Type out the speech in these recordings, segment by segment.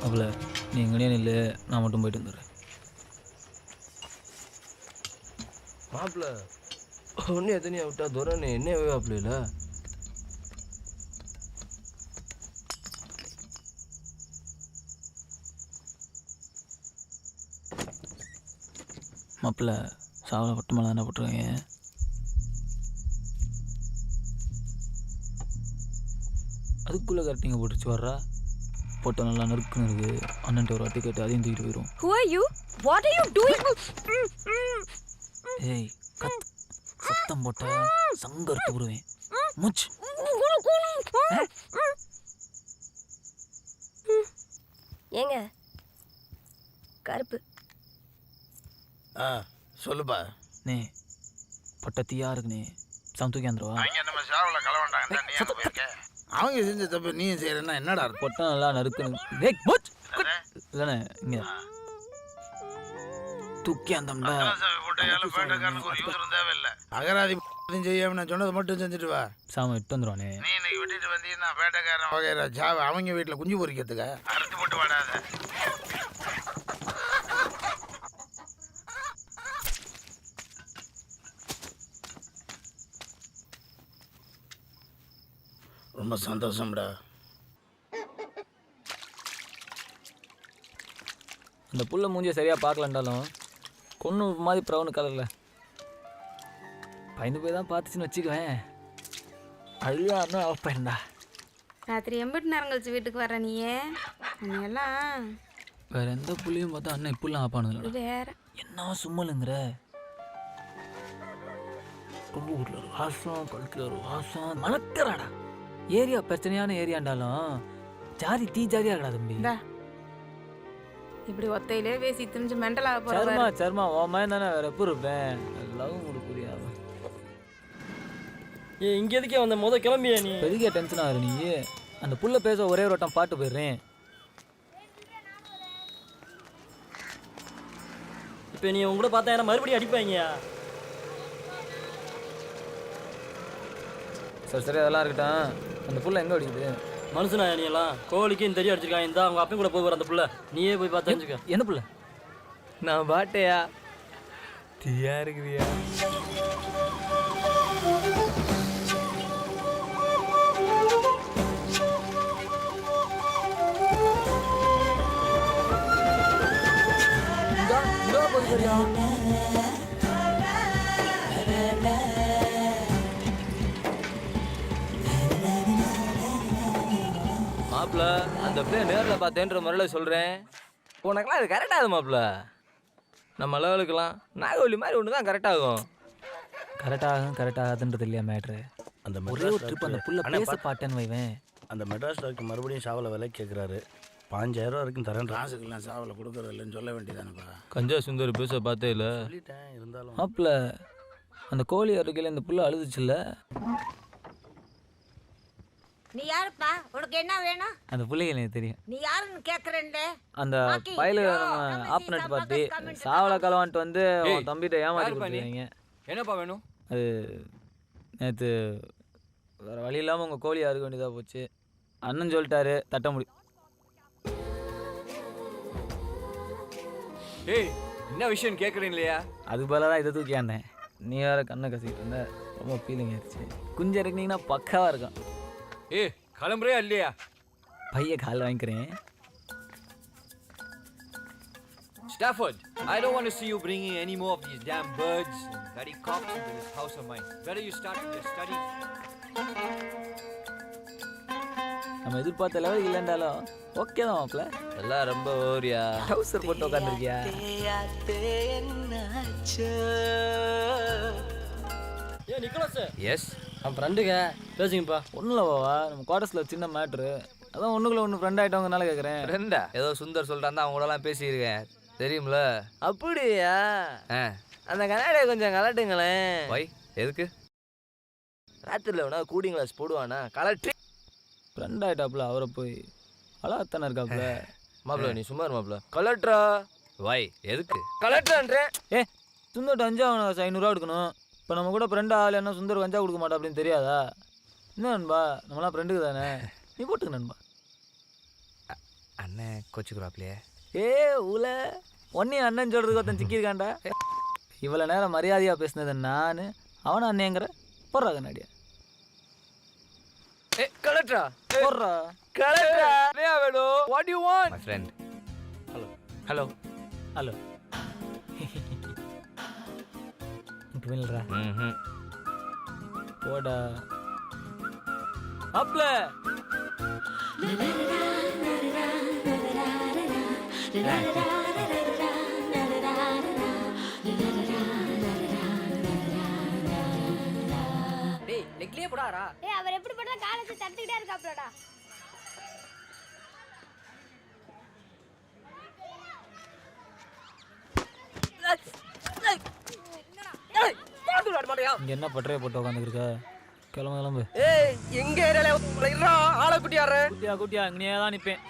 அவளை நீ எங்கனே நில்லு, நான் மட்டும் போயிட்டு வந்துடுறேன். மாப்பிள்ள ஒன்று எத்தனையா விட்டா துரன்னு என்ன வைவாப்பில்ல. மாப்பிள்ள சாவலை பட்டு மேலே தானே போட்டுருவாங்க. அதுக்குள்ளே கரெக்டிங்க போட்டுச்சு வர்றா. போட்டோ நல்லா நறுக்குன்னு இருக்கு. அண்ணன்ட்ட ஒரு வாட்டி கேட்டு அதையும் தூக்கிட்டு போயிடும். Who are you? What are you doing? ஏய் சத்தம் போட்ட சங்கர்த்து விடுவேன். மூச்சு ஏங்க கருப்பு சொல்லுப்பா. நே பட்ட தீயா இருக்குனே, சமத்துக்கி வந்துருவா. நம்ம சாவல கலவண்டாங்க. அவங்க செஞ்ச தப்பு நீயும் செய்யறேன்னா என்னடா பொட்டை நல்லா நறுக்குன்னு இல்லைண்ணே. இங்க தூக்கி அந்தம்டா அகராதி செய்யாம நான் சொன்னதை மட்டும் செஞ்சுட்டு வா. சாம இட்டு வந்துருவானே. நீ இன்னைக்கு விட்டுட்டு வந்தீங்கன்னா வேட்டைக்காரன் வகைற சாவ அவங்க வீட்டில் குஞ்சு பொறிக்கிறதுக்கு அறுத்து போட்டு வாடாத. ரொம்ப சந்தோஷம்டா. அந்த புள்ள மூஞ்சியை சரியாக பார்க்கலண்டாலும் கொன்று மாதிரி ப்ரௌனு கலரில் பயந்து போய் தான் பார்த்துச்சுன்னு வச்சுக்குவேன். அழுகாருன்னா அவப்பேன்டா. ராத்திரி எம்பிட்டு நேரம் கழிச்சு வீட்டுக்கு வர நீயே எல்லாம் வேற எந்த புள்ளையும் பார்த்தா அண்ணன் இப்படிலாம் ஆப்பானுங்களா? வேற என்ன சும்மலுங்கிற ரொம்ப ஊரில் ஒரு வாசம், கழுத்தில் ஒரு வாசம் மணக்கிறாடா. ஏரியா பிரச்சனையான ஏரியாண்டாலும் ஜாதி தீ ஜாதியாக இருக்கடா தம்பி. இப்படி ஒத்தையிலே பேசி திரிஞ்சு மெண்டலாக போகிறா. சர்மா உன் மாதிரி தானே வேற எப்போ இருப்பேன். லவ் உங்களுக்கு புரியாது. இங்கே எதுக்கே வந்த முத கிளம்பியா நீ? பெரிய டென்ஷன் ஆகுற நீ. அந்த புள்ள பேச ஒரே ஒரு வட்டம் பாட்டு போயிடுறேன். இப்போ நீ உங்க கூட பார்த்தா என்ன மறுபடியும் அடிப்பாங்கயா? சரி அதெல்லாம் இருக்கட்டும். அந்த புள்ள எங்கே அடிக்குது? மனுஷனா நீ எல்லாம் கோழிக்கும் தெரிய அடிச்சிருக்காங்க. இந்த அவங்க அப்பயும் கூட போய் அந்த புள்ள நீயே போய் பார்த்து தெரிஞ்சுக்க. என்ன புள்ள? நான் பாட்டையா தீயா இருக்குதியா? மாப்பிள்ள அந்த பிள்ளைய நேரில் பார்த்தேன்ற முறையில் சொல்கிறேன். உனக்கெல்லாம் அது கரெக்டாகுது மாப்பிள்ள. நம்ம அளவுக்குலாம் நாகவல்லி மாதிரி ஒன்று தான் கரெக்டாகும். கரெக்டாகுதுன்றது இல்லையா மேட்ரு. அந்த ஒரே ஒரு ட்ரிப் அந்த புள்ள பேச பாட்டேன்னு வைவேன். அந்த மெட்ராஸ் டாக்டர் மறுபடியும் சாவலை விலை கேட்குறாரு. 5000 வரைக்கும் தரேன். ராசுக்கெல்லாம் சாவலை கொடுக்குறது இல்லைன்னு சொல்ல வேண்டியதானப்பா. கஞ்சா சுந்தர் பேச பார்த்தே இல்லை. சொல்லிட்டேன் இருந்தாலும் மாப்பிள்ள அந்த கோழி அருகில் இந்த புள்ள அழுதுச்சுல்ல. நீ யாருப்பா? உனக்கு என்ன வேணும்? அந்த பிள்ளைங்க எனக்கு தெரியும். நீ யாருன்னு கேக்குறேன்டே. அந்த பையில ஆப்பனட் பார்த்து சாவலை கலவான்ட்டு வந்து அவன் தம்பிகிட்ட ஏமாற்றி கொடுத்துருவீங்க. என்னப்பா வேணும்? அது நேற்று வேறு வழி இல்லாமல் உங்கள் கோழி அறுக்க வேண்டியதாக போச்சு. அண்ணன் சொல்லிட்டாரு தட்ட முடி. ஏய் என்ன விஷயம் கேட்குறேன் இல்லையா? அதுக்கு பதிலாக தான் இதை தூக்கியாண்டேன். நீ வேறு கண்ணை கசிக்கிட்டு இருந்த ரொம்ப ஃபீலிங் ஆயிடுச்சு. குஞ்சு இறக்குனீங்கன்னா பக்காவாக இருக்கும். ஏய் கிளம்புறியா இல்லையா? பைய கால் வாங்கிக்கிறேன். Stafford, I don't want to see you bringing any more of these damn birds and bloody cocks into this house of mine. Better you start with your study. நம்ம எதிர்பார்த்த லெவல் இல்லைண்டாலும் ஓகே தான் மாப்பிள்ள. எல்லாம் ரொம்ப ஓரியா ட்ரவுசர் போட்டு உட்காந்துருக்கியா? ஏ Nicolas. Yes? அவன் ஃப்ரெண்டுங்க பேசுங்கப்பா. ஒன்றும் இல்லை பாவா, நம்ம குவார்டர்ஸில் சின்ன மேட்ரு. அதான் ஒன்றுக்குள்ள ஒன்று ஃப்ரெண்ட் ஆகிட்டவங்கனால கேட்குறேன். ஃப்ரெண்டா? ஏதோ சுந்தர் சொல்கிறான், அவங்க கூடலாம் பேசியிருக்கேன் தெரியும்ல. அப்படியா? அந்த கண்ணாடியை கொஞ்சம் கலட்டுங்களேன். வை எதுக்கு? ராத்திரியில் வேணா கூலிங் கிளாஸ் போடுவானா? கலட்டி ஃப்ரெண்ட் ஆகிட்டாப்புல. அவரை போய் அழகாத்தானே இருக்காப்புல. மாப்பிள்ள நீ சும்மா மாப்பிள்ள. கலட்ரா. வை எதுக்கு? கலட்டுறேன்றேன். சுந்தர் அஞ்சா அவனை 500 எடுக்கணும். இப்போ நம்ம கூட ஃப்ரெண்ட் ஆகலைன்னா சுந்தர் கஞ்சா கொடுக்க மாட்டா அப்படின்னு தெரியாதா? என்ன நண்பா, நம்மளாம் ஃப்ரெண்டுக்கு தானே, நீ போட்டுக்க நண்பா. அண்ணன் கோச்சுக்கிறாப்லையே. ஏ உல ஒன்னையும் அண்ணன் சொல்கிறதுக்கு ஒருத்தன் சிக்கியிருக்காண்டா. இவ்வளோ நேரம் மரியாதையாக பேசினது நான், அவனை அண்ணேங்கிற போடுறா கண்ணாடியா கலெக்டரா போடுறா. கலெக்டரா என்ன வேணும்? What you want? My friend. Hello hello hello இல்லைடா போடா அப்ல டேய் லெக்லயே போடாரா. ஏய் அவர் எப்படி பண்றா காலேஜ் தட்டிக்கிட்டே இருக்காப்லடா. இங்கே என்ன பட்டறையை போட்டு உட்காந்துருக்க? கிளம்பு கிளம்பு. ஏய் எங்க ஏரியால இருறா ஆளை குட்டியாரு. குட்டியா குட்டியா இங்கேயே தான் நிற்பேன்.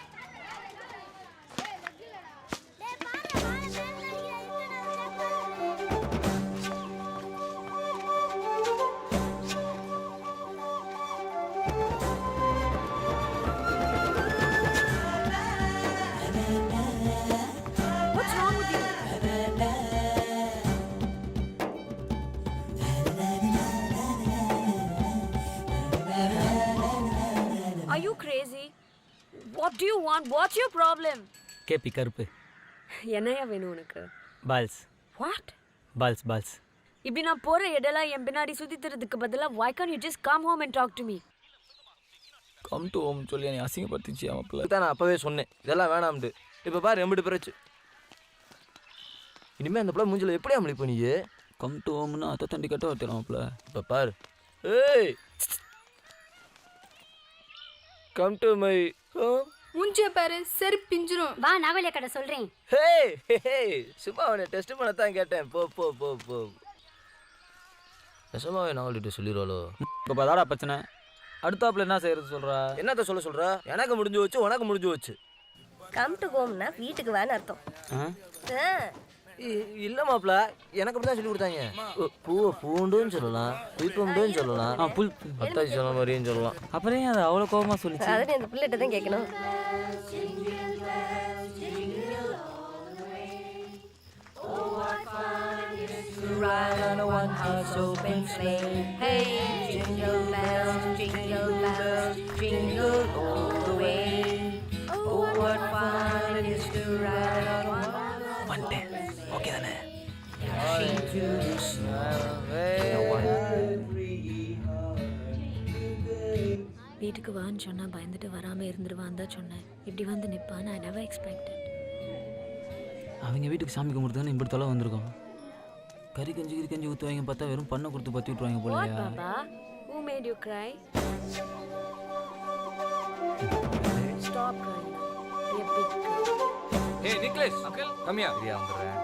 What's wrong with you? Are you crazy? What do you want? What's your problem? கேபி கருப்பு என்னையா வேணும் உனக்கு? Balls what? Balls balls. இப்படி நான் போற இடலாம் என் பின்னாடி சுத்தி தரதுக்கு பதிலா why can't you just come home and talk to me? Come to home சொல்லி என்னை அசிங்கப்படுத்திச்சு அவன். தான் நான் அப்பவே சொன்னேன் இதெல்லாம் வேணாம்ட்டு. இப்போ பாரு எம்பிட்டு பிறச்சு. இனிமே அந்த பிள்ளை மூஞ்சில எப்படி அமளி பண்ணியே? கம் டு ஹோம்னா அத்தை தண்டி கட்ட வைக்கிறோம்ல. இப்போ பாரு. ஏய் கம் டு மை ஹோம். மூஞ்சிய பாரு சரி பிஞ்சிரும். வா நாவலிய கடை சொல்றேன். ஹே ஹே சும்மா அவனை டெஸ்ட் பண்ண தான் கேட்டேன். போ போ போ போ. நெசமாவே நாவல்கிட்ட சொல்லிடுவாளோ? இப்போ பதாடா பிரச்சனை. அடுத்தாப்புல என்ன செய்யறது சொல்கிறா? என்னத்த சொல்கிறா? எனக்கு முடிஞ்சு வச்சு உனக்கு முடிஞ்சு வச்சு. கம் டு ஹோம்னா வீட்டுக்கு வேன்னு அர்த்தம். இல்லை மாப்பிள்ள எனக்கு அப்படி தான் சொல்லி கொடுத்தாங்க. பூவை பூண்டுன்னு சொல்லலாம், புல்புண்டுன்னு சொல்லலாம், புல் அத்தாச்சி சொன்ன மாதிரியும் சொல்லலாம். அப்புறம் அது அவ்வளோ கோபமாக சொல்லிச்சு. அதை அந்த பிள்ளைகிட்ட தான் கேட்கணும். Ride on a one-horse open sleigh. Hey, jingle bells, jingle bells, jingle all the way. Oh, what fun it is to ride on a வந்துட்டேன். ஓகே தானே? to the snow. வீட்டுக்கு வான்னு சொன்னா பயந்துட்டு வராம இருந்துருவான் தான் சொன்னேன். இப்படி வந்து நிப்பான்னு I never expected. அவங்க வீட்டுக்கு சாமி கும்பிடுறதுன்னு இப்படி தொலை வந்திருக்கோம். கறி கஞ்சி ஊற்றுவாங்க பார்த்தா வெறும் பண்ணை கொடுத்து பற்றி விட்டுருவாங்க What போலயா? Baba? Who made you cry? Stop crying. Be a big girl. Hey Nicholas, uncle, come here. சரியா வந்துடுறேன்.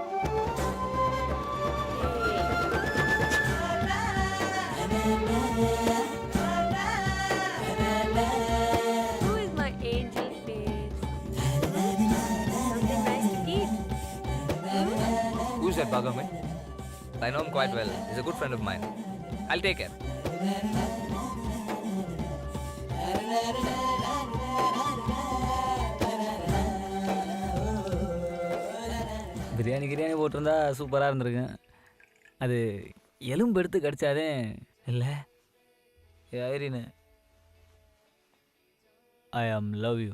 Who is my angel face? Something nice to eat. Who's that Bhagavan? I know him quite well. He's a good friend of mine. I'll take care. Biryani போட்டிருந்தா சூப்பராக இருந்திருக்கும். அது எலும்பு எடுத்து கடிச்சாதே இல்லை. ஐரின்னு ஐ ஆம் love you.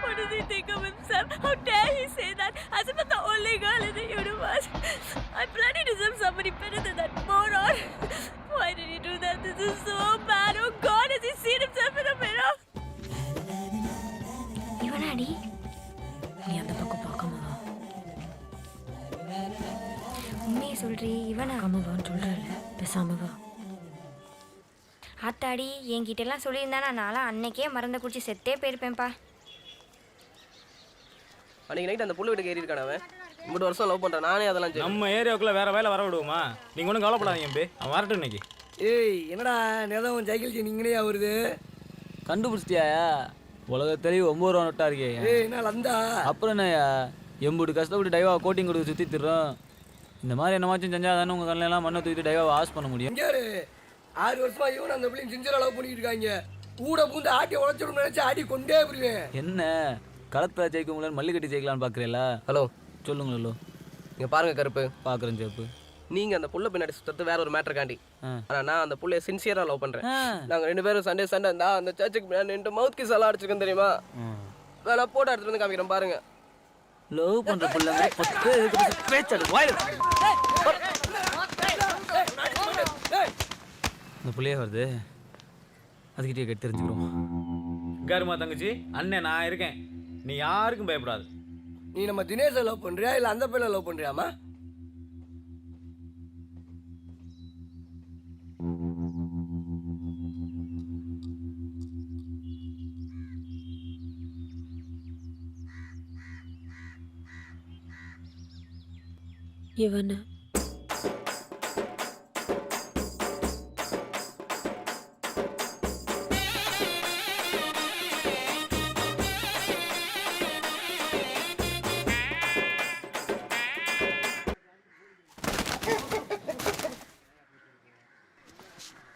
What does he think of himself? How dare he say that? As if I'm the only girl in the universe. I bloody deserve somebody better than that moron. Why did he do that? This is so bad. Oh God, has he seen himself in a mirror? இவனாடி நீ அந்த பக்கம் பார்க்காம வா. உண்மையை சொல்றீ இவனா? வான்னு சொல்றல, பேசாம வா. ஆத்தாடி என்கிட்ட எல்லாம் சொல்லியிருந்தானா நான்லாம் அன்னைக்கே மறந்து குடிச்சு செத்தே போயிருப்பேன்ப்பா. அன்னைக்கு நைட் அந்த புள்ள வீட்டுக்கு ஏறி இருக்கான அவன். 3 வருஷம் லவ் பண்றான். நானே அதெல்லாம் சரி. நம்ம ஏரியாவுக்குள்ள வேற வேலை வர விடுவோமா? நீங்க ஒன்றும் கவலைப்படாதீங்க எம்பி, அவன் வரட்டும் இன்னைக்கு. ஏய் என்னடா நேரம் சைக்கிள் நீங்களே வருது கண்டுபிடிச்சிட்டியா? உலகத்திலேயே 9 ரூபா நோட்டா இருக்கே. ஏய் என்ன லந்தா? அப்புறம் என்னய்யா எம்புட்டு கஷ்டப்பட்டு டைவா கோட்டிங் கொடுத்து சுற்றி திடுறோம். இந்த மாதிரி என்னமாச்சும் செஞ்சால் தானே உங்கள் கண்ணிலலாம் மண்ணை தூக்கிட்டு டைவா வாஷ் பண்ண முடியும். இங்கே 6 வருஷமா இவன் அந்த பிள்ளைங்க சிஞ்சரை லவ் பண்ணிட்டு இருக்காங்க. கூட பூந்து ஆட்டி உழைச்சிடும் நினைச்சு ஆடி கொண்டே போயிருவேன். என்ன களத்தில் ஜெயிக்க முடியல மல்லி கட்டி ஜெயிக்கலான்னு பார்க்குறீங்களா? ஹலோ, சொல்லுங்களோ. இங்கே பாருங்க கருப்பு, பார்க்குறேன் சேப்பு. நீங்கள் அந்த புள்ள பின்னாடி சுற்றுறது வேற ஒரு மேட்டருக்காண்டி. ஆனால் நான் அந்த புள்ளைய சின்சியராக லவ் பண்ணுறேன். ஆ. நாங்கள் 2 பேரும் சண்டே இருந்தா அந்த சர்ச்சுக்கு பின்னாடி நின்று மவுத் கிஸ் எல்லாம் அடிச்சிருக்கேன் தெரியுமா? வேணா போட்டோ எடுத்துட்டு வந்து காமிக்கிறேன் பாருங்க. லவ் பண்ணுற பிள்ளை பேச்சாடு வாயில். இந்த பிள்ளையே வருது, அதுக்கிட்டே கட்டி தெரிஞ்சுக்கிறோம். கருமா தங்கச்சி, அண்ணன் நான் இருக்கேன், நீ யாருக்கும் பயப்படாது. நீ நம்ம தினேஷை லவ் பண்றியா இல்ல அந்த பையனை லவ் பண்றியாமா? இவனை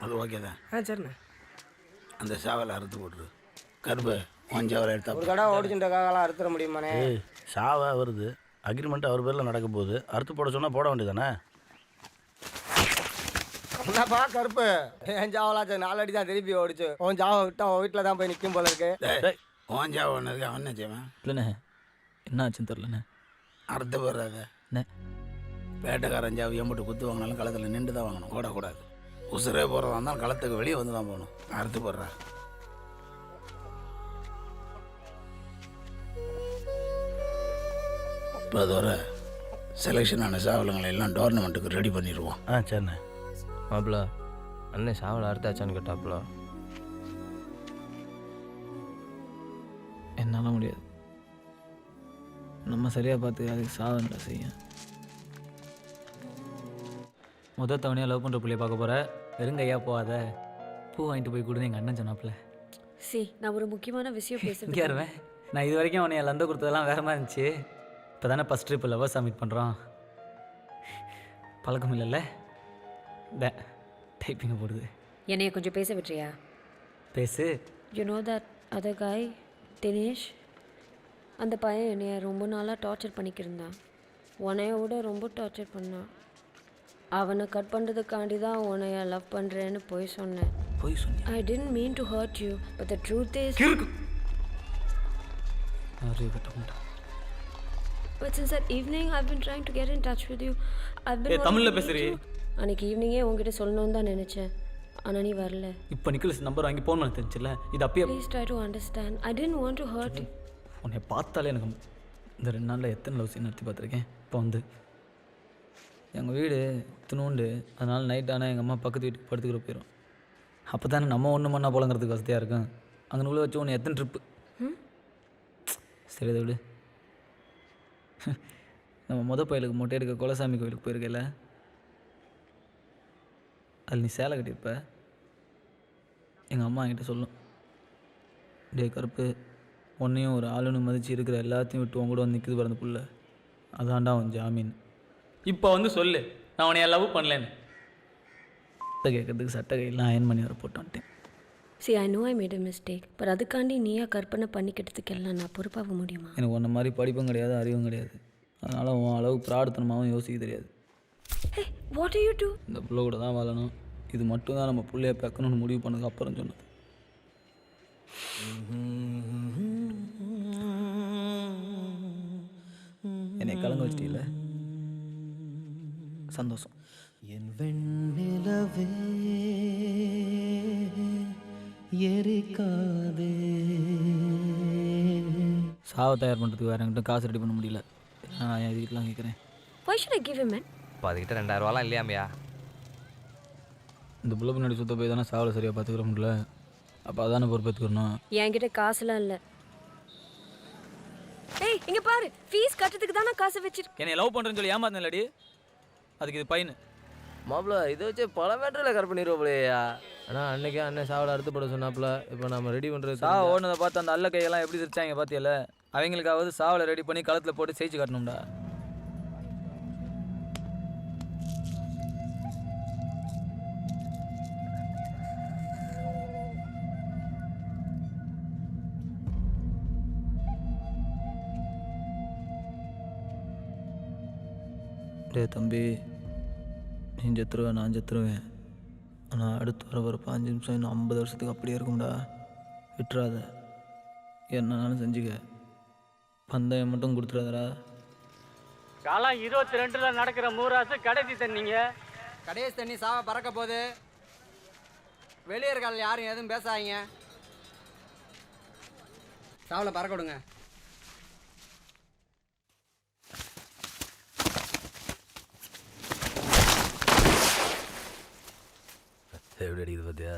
அது ஓகே தான். சரிண்ணே. அந்த சாவலை அறுத்து போட்டுரு. கருப்பு கொஞ்சம் எடுத்தா ஒரு கடை ஓடிச்சுட்டாக்காலாம் அறுத்துற முடியுமாண்ணே? ஏய், சாவா வருது, அக்ரிமெண்ட் அவர் பேரில் நடக்க போகுது, அறுத்து போட சொன்னால் போட வேண்டியதானே? என்னப்பா கருப்பு, என் ஜாவலாச்சு 4 அடி தான் திருப்பி ஓடிச்சு. உன் ஜாவை விட்டா உன் வீட்டில் தான் போய் நிற்கும் போல இருக்கு. உன் ஜாவ ஒன்றுக்கு அவன் என்ன செய்வான்? இல்லைண்ணே, என்ன ஆச்சுன்னு தெரிலண்ணே. அறுத்து போடுறாங்க. என்ன வேட்டைக்காரன் ஜாவு எம்பிட்டு குத்து வாங்கினாலும் களத்தில் நின்று தான் வாங்கணும், ஓடக்கூடாது. உசுரே போகிறதா இருந்தாலும் களத்துக்கு வெளியே வந்து தான் போகணும். அறுத்து போடுறா. இப்போ அதோட செலெக்ஷன் ஆன சாவலங்களை எல்லாம் டோர்னமெண்ட்டுக்கு ரெடி பண்ணிடுவோம். சரிண்ணே. மாப்பிள்ள, அண்ணன் சாவலை அறுத்தாச்சான்னு கேட்டாப்புல. என்னால் முடியாது. நம்ம சரியாக பார்த்து அதுக்கு சாதனை செய்ய. முதல் தவணையாக லவ் பண்ணுற பிள்ளைய பார்க்க போகிற, வெறுங்கையா போகாத, பூ வாங்கிட்டு போய் கொடுன்னு எங்கள் அண்ணன் சொன்னாப்புல. நான் ஒரு முக்கியமான விஷயம் இங்கே பேசுகிறேன். இருவேன். நான் இது வரைக்கும் அவனை லந்த கொடுத்ததெல்லாம் வேறு மாதிரி இருந்துச்சு. இப்போ தானே ஃபஸ்ட் ட்ரிப் லவர் சப்மிட் பண்ணுறோம். பழக்கம் இல்லைல்ல, டைப்பிங்க போடுது. என்னைய கொஞ்சம் பேச விட்டுறியா? பேசு. யூ நோ தட் அதர் காய் தினேஷ், அந்த பையன் என்னைய ரொம்ப நாளாக டார்ச்சர் பண்ணிக்கிருந்தான். உன்னைய விட ரொம்ப டார்ச்சர் பண்ணான். அவனை கட் பண்ணுறதுக்காண்டி தான் உன்னைய லவ் பண்ணுறேன்னு போய் சொன்னேன். போய் சொன்னேன். I didn't mean to hurt you, but the truth is... But since that evening, I've been trying to get in touch with you. I've been... தமிழில் பேசுறீ? அன்னைக்கு ஈவினிங்கே உங்ககிட்ட சொல்லணும்னு தான் நினச்சேன், ஆனால் நீ வரல. இப்போ நிக்கலஸ் நம்பர் வாங்கி ஃபோன் பண்ண தெரிஞ்சில்ல, இது அப்பயே. Please try to understand. I didn't want to hurt you. உன்னை பார்த்தாலே எனக்கு இந்த 2 நாளில் எத்தனை லவ் சீன் நடத்தி பார்த்துருக்கேன். இப்போ வந்து எங்கள் வீடு இத்தினோண்டு, அதனால் நைட் ஆனால் எங்கள் அம்மா பக்கத்து வீட்டுக்கு படுத்துக்கிற போயிடும். அப்போ தானே நம்ம ஒன்று மண்ணா போலங்கிறதுக்கு வசதியாக இருக்கும். அங்கனுக்குள்ளே வச்சு ஒன்று எத்தனை ட்ரிப்பு. சரி, அதை விடு. நம்ம பயிலுக்கு மொட்டை எடுக்க குலசாமி கோயிலுக்கு போயிருக்கல, அதில் நீ சேலை கட்டியிருப்ப. எங்கள் அம்மா என்கிட்ட சொல்லும், டே கருப்பு, உன்னையும் ஒரு ஆளுன்னு மதித்து இருக்கிற எல்லாத்தையும் விட்டு உன் கூட வந்து நிற்குது பிறந்த புள்ள, அதான்டா அவன் ஜாமீன். இப்போ வந்து சொல்லு, நான் உன்னை லவ் பண்ணலேன்னு. சட்டை கேட்கறதுக்கு சட்டை கையெல்லாம் அயன் பண்ணி வர போட்டு வந்துட்டேன். See, I know I made a mistake, but அதுக்காண்டி நீயா கற்பனை பண்ணிக்கிட்டதுக்கு எல்லாம் நான் பொறுப்பாக முடியுமா? எனக்கு உன்ன மாதிரி படிப்பும் கிடையாது, அறிவும் கிடையாது. அதனால் உன் அளவுக்கு பிரார்த்தனமாகவும் யோசிக்க தெரியாது. Hey, what do you do? இந்த புள்ள கூட தான் வாழணும், இது மட்டும் தான் நம்ம பிள்ளைய பேக்கணும்னு முடிவு பண்ணதுக்கு அப்புறம் சொன்னது. என்னை கலங்க வச்சிட்டீங்கள, சந்தோஷம். என் வெண்ணிலவே எரிக்காதே. சாவை தயார் பண்ணுறதுக்கு வேறு என்கிட்ட காசு ரெடி பண்ண முடியல. நான் என் வீட்டெலாம் கேட்குறேன். Why should I give him man? இப்போ அதுக்கிட்ட 2000 ரூபாலாம் இல்லையாமையா? இந்த புள்ள பின்னாடி சுத்த போய் தானே சாவலை சரியாக பார்த்துக்கிற முடியல. அப்போ அதானே பொறுப்பேற்றுக்கணும். என்கிட்ட காசுலாம் இல்லை. ஏய், இங்கே பாரு, ஃபீஸ் கட்டுறதுக்கு தானே காசு வச்சிருக்கேன். என்னை லவ் பண்ணுறேன்னு சொல்லி ஏமாந்தேன் இல்லடி, அதுக்கு இது பையனு. மாப்பிள்ள, இதை வச்சு பல மேட்டரில் கரெக்ட் பண்ணிடுவோம் போலையா? ஆனால் அன்னைக்கே அண்ணன் சாவலை அறுத்து போட சொன்னாப்புல. இப்போ நம்ம ரெடி பண்ணுறது சாவை ஓடுனதை பார்த்து அந்த அல்ல கையெல்லாம் எப்படி சிரிச்சாங்க பார்த்தியல. அவங்களுக்காவது சாவலை ரெடி பண்ணி களத்தில் போட்டு ஜெயிச்சு காட்டணும்டா. டே தம்பி, நீ செத்துருவேன், நான் செத்துருவேன். ஆனால் அடுத்து வர 5 நிமிஷம் இன்னும் 50 வருஷத்துக்கு அப்படியே இருக்கும்டா. விட்டுறாத, என்னன்னாலும் செஞ்சுக்க. பந்தயம் மட்டும் கொடுத்துடாதடா. காலம் 22ல் நடக்கிற மூராசு கடைசி தண்ணிங்க. கடைசி தண்ணி சாவ பறக்க போகுது. வெளியே இருக்கால யாரும் எதுவும் பேசாதீங்க. சாவலை பறக்க விடுங்க. எப்படி அடிக்குது பார்த்தியா?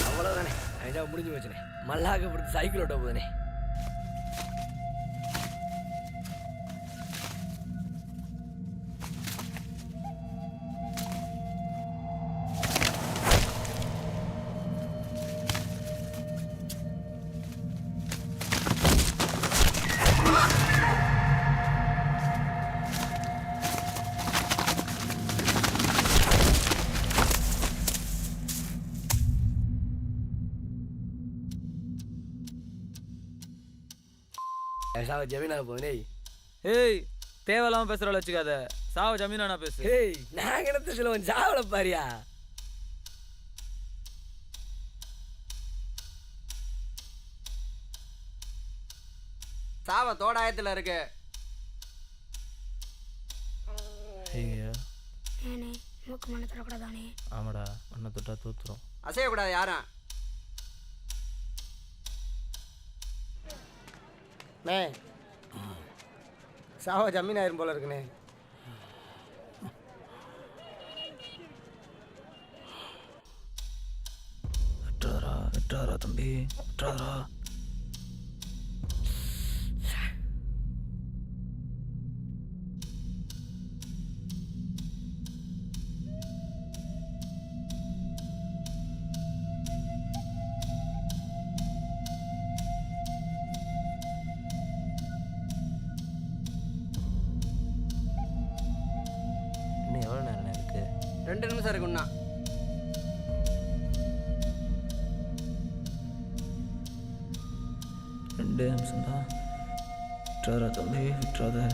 அவ்வளோதானே, ஐயா முடிஞ்சு வச்சுனே. மல்லாக்க பிடிச்சி சைக்கிள் ஓட்ட போதுனே. சாவ ஜமீனாக போதுனே. ஏய், தேவையில்லாமல் பேசுகிற வச்சுக்காத. சாவ ஜமீனானா பேசு. ஏய், நான் கிணத்து சொல்லுவேன், சாவலை பாரியா. சாவ தோடாயத்தில் இருக்கு. ஐயா, ஏனே மூக்கு மண்ணை தரக்கூடாதானே? ஆமாடா, மண்ணை தொட்டா தூத்துரும். அசையக்கூடாது யாரும். அண்ணே, சாவ ஜமீன் ஆயிரும் போல இருக்குண்ணே. விட்டுறாதா தம்பி, விட்டுறாதா. இன்னும் எவ்வளோ நேரம் இருக்கு? 2 நிமிஷம் இருக்குண்ணா. ரெண்டே நிமிஷம்தான். விட்டுறாதா தம்பி, விட்டுறாத.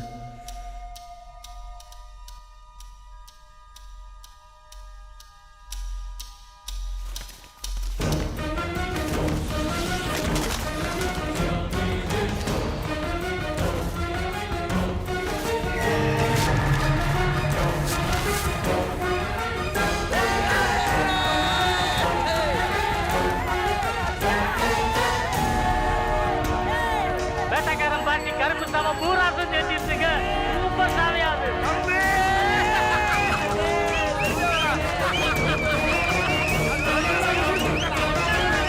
வேட்டைக்காரன் பாட்டி கருப்பு சாம மூராசும் சேர்த்திருச்சுங்க. சூப்பர் சாமியாது.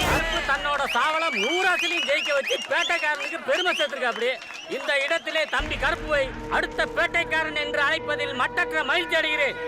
கருப்பு தன்னோட சாவலை மூராசிலையும் ஜெயிக்க வச்சு பேட்டைக்காரனுக்கு பெருமை சேர்த்திருக்க. அப்படி இந்த இடத்திலே தம்பி கருப்புவை அடுத்த பேட்டைக்காரன் என்று அழைப்பதில் மட்டற்ற மகிழ்ச்சி அடைகிறேன்.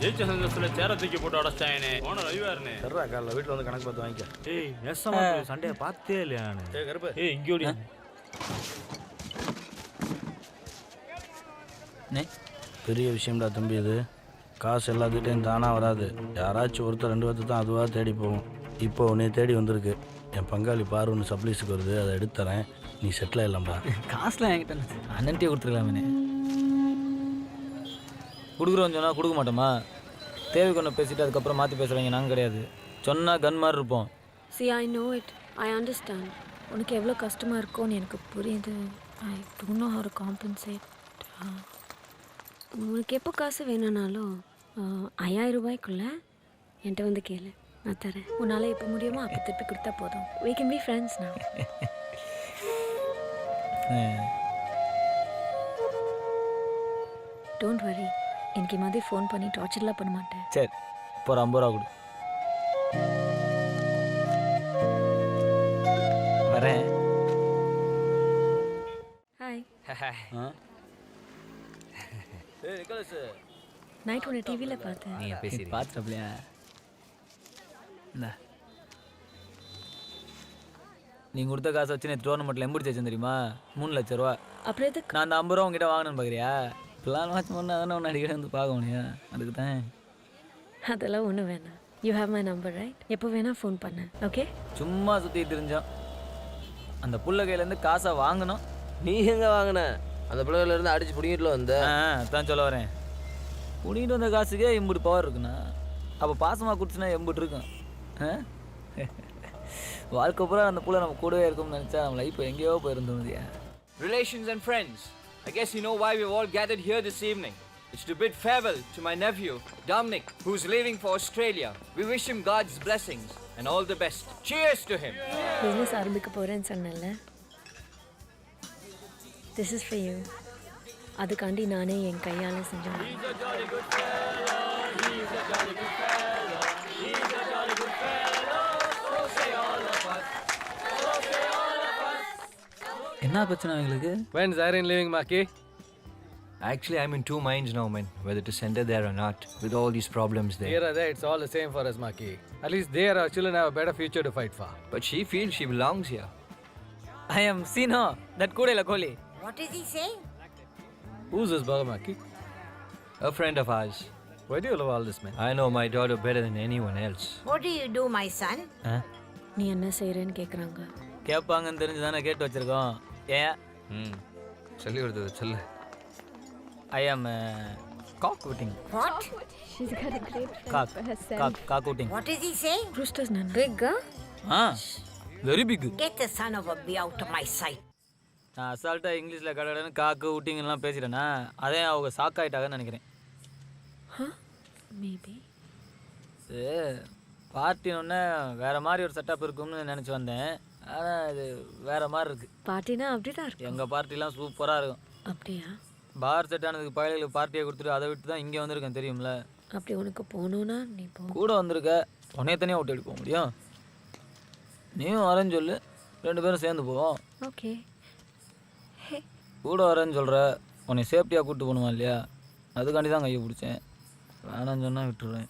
ஜெயிச்ச சந்தோஷத்துல சேர தூக்கி போட்டு உடச்சிட்டாங்கண்ணே. போன ரவிவாருண்ணே. சர்ரா காலைல வீட்டில் வந்து கணக்கு பார்த்து வாங்கிக்க. ஏய், நெசமா சண்டையை பார்த்தே இல்லையா? ஏய் கருப்பு, ஏய் இங்கோடி. பெரிய விஷயம்டா தம்பி இது. காசு எல்லாத்துக்கிட்டையும் தானாக வராது. யாராச்சும் ஒருத்தர் 2 பேர்த்து தான் அதுவாக தேடி போகும். இப்போ உன்னை தேடி வந்திருக்கு. என் பங்காளி பாரு ஒன்று சப்ளீஸுக்கு வருது, அதை எடுத்து தரேன். நீ செட்டில் ஆகிடலாம்டா. காசுலாம் என்கிட்ட அண்ணன்ட்டே கொடுத்துருக்கலாமே. கொடுக்குறோன்னு சொன்னால் கொடுக்க மாட்டோமா? தேவைக்கு ஒன்று பேசிட்டு அதுக்கப்புறம் மாற்றி பேசுகிறவங்க நாங்கள் கிடையாது. சொன்னால் கன் மாதிரி இருப்போம். See, I know it. I understand. உனக்கு எவ்வளோ கஷ்டமாக இருக்கும்னு எனக்கு புரியுது. I don't know how to compensate. உனக்கு எப்போ காசு வேணும்னாலும் 5000 ரூபாய்க்குள்ள என்கிட்ட வந்து கேளு, நான் தரேன். உன்னால் எப்போ முடியுமோ அப்போ திருப்பி கொடுத்தா போதும். We can be friends now. Don't worry. எனக்கு மாதிரி ஃபோன் பண்ணி டார்ச்சர்லாம் பண்ண மாட்டேன். சரி, இப்போ ஒரு 50 ரூபா கொடு. வரேன். ஹாய். ஏய் நிக்கலஸ் நைட் உன்னை டிவியில் பார்த்தேன். நீ பேசி பார்த்துட்டப்பலையா இந்த நீங்கள் கொடுத்த காசை வச்சு நேற்று டோர்னமெண்ட்டில் எம்பிடிச்சு வச்சேன் தெரியுமா? 3 லட்ச ரூபா. அப்புறம் எதுக்கு? நான் அந்த 50 ரூபா உங்ககிட்ட வாங்கினேன்னு பார்க்குறியா? பிளான் வாட்ச் பண்ணால் தானே ஒன்று அடிக்கடி வந்து பார்க்க முடியும். அதுக்கு தான். அதெல்லாம் ஒன்றும் வேணாம். You have my number right? எப்போ வேணால் ஃபோன் பண்ணேன். ஓகே? சும்மா சுற்றிட்டு தெரிஞ்சோம். அந்த புள்ள கையிலேருந்து காசை வாங்கினோம். நீ எங்கே வாங்கின? அந்த பிள்ளையிலேருந்து அடிச்சு பிடிங்கிட்டு வந்த. அதான் சொல்ல வரேன். பிடிங்கிட்டு வந்த காசுக்கே எம்புட்டு பவர் இருக்குண்ணா. அப்போ பாசமாக குடிச்சுன்னா எம்புட்டு இருக்கும். வாழ்க்கை பூரா அந்த புள்ள நம்ம கூடவே இருக்கும்னு நினச்சா நம்ம லைஃப் எங்கேயோ போயிருந்தோம்யா. Relations and friends, I guess you know why we've all gathered here this evening. It's to bid farewell to my nephew, Dominic, who's leaving for Australia. We wish him God's blessings and all the best. Cheers to him. Business ஆரம்பிக்க போகிறேன்னு சொன்னேன்ல, this is for you. அதுக்காண்டி நானே என் கையால் செஞ்சேன். என்ன பிரச்சனை எங்களுக்கு? When's Irene leaving, Maki? Actually, I'm in two minds now, man, whether to send her there or not, with all these problems there. Here or there, it's all the same for us, Maki. At least there our children have a better future to fight for. But she feels she belongs here. I am Sino, that Kudela Koli. What is he saying? Who's this brother, Maki? A friend of ours. Why do you love all this, man? I know my daughter better than anyone else. What do you do, my son? நீ என்ன செய்கிறேன்னு கேட்குறாங்க. கேட்பாங்கன்னு தெரிஞ்சு தானே கேட்டு வச்சிருக்கோம். ஏன்? சொல்லி கொடுத்தது சொல்லு. I am cock-cooting. What? She's got a great Cock-cooting. What is he saying? Roosters nana. Big, Very big. Get the son of a bee out of my sight. நான் அசால்ட்டாக இங்கிலீஷில் கடன்னு காக்கு ஊட்டிங்கெல்லாம் பேசிட்டேன்னா அதே அவங்க சாக்காயிட்டாங்கன்னு நினைக்கிறேன். மேபி. பார்ட்டின்னு வேறு மாதிரி ஒரு செட்டப் இருக்கும்னு நினச்சி வந்தேன். ஆனால் இது வேறு மாதிரி இருக்குது. பார்ட்டினா அப்படி தான் இருக்கும். எங்கள் பார்ட்டிலாம் சூப்பராக இருக்கும். அப்படியா? பார் செட் ஆனதுக்கு பயலுக்கு பார்ட்டியை கொடுத்துட்டு அதை விட்டு தான் இங்கே வந்திருக்கேன் தெரியும்ல. அப்படி உனக்கு போகணுன்னா நீ போ. கூட வந்திருக்க உன்னைய தனியாக விட்டு எடுக்க முடியும். நீயும் வரேன்னு சொல்லு, 2 பேரும் சேர்ந்து போவோம். ஓகே. கூட வரேன்னு சொல்கிற, உன்னை சேஃப்டியாக கூப்பிட்டு போகணுமா இல்லையா? அதுக்காண்டி தான் கையை பிடிச்சேன். வேணான்னு சொன்னால் விட்டுடுறேன்.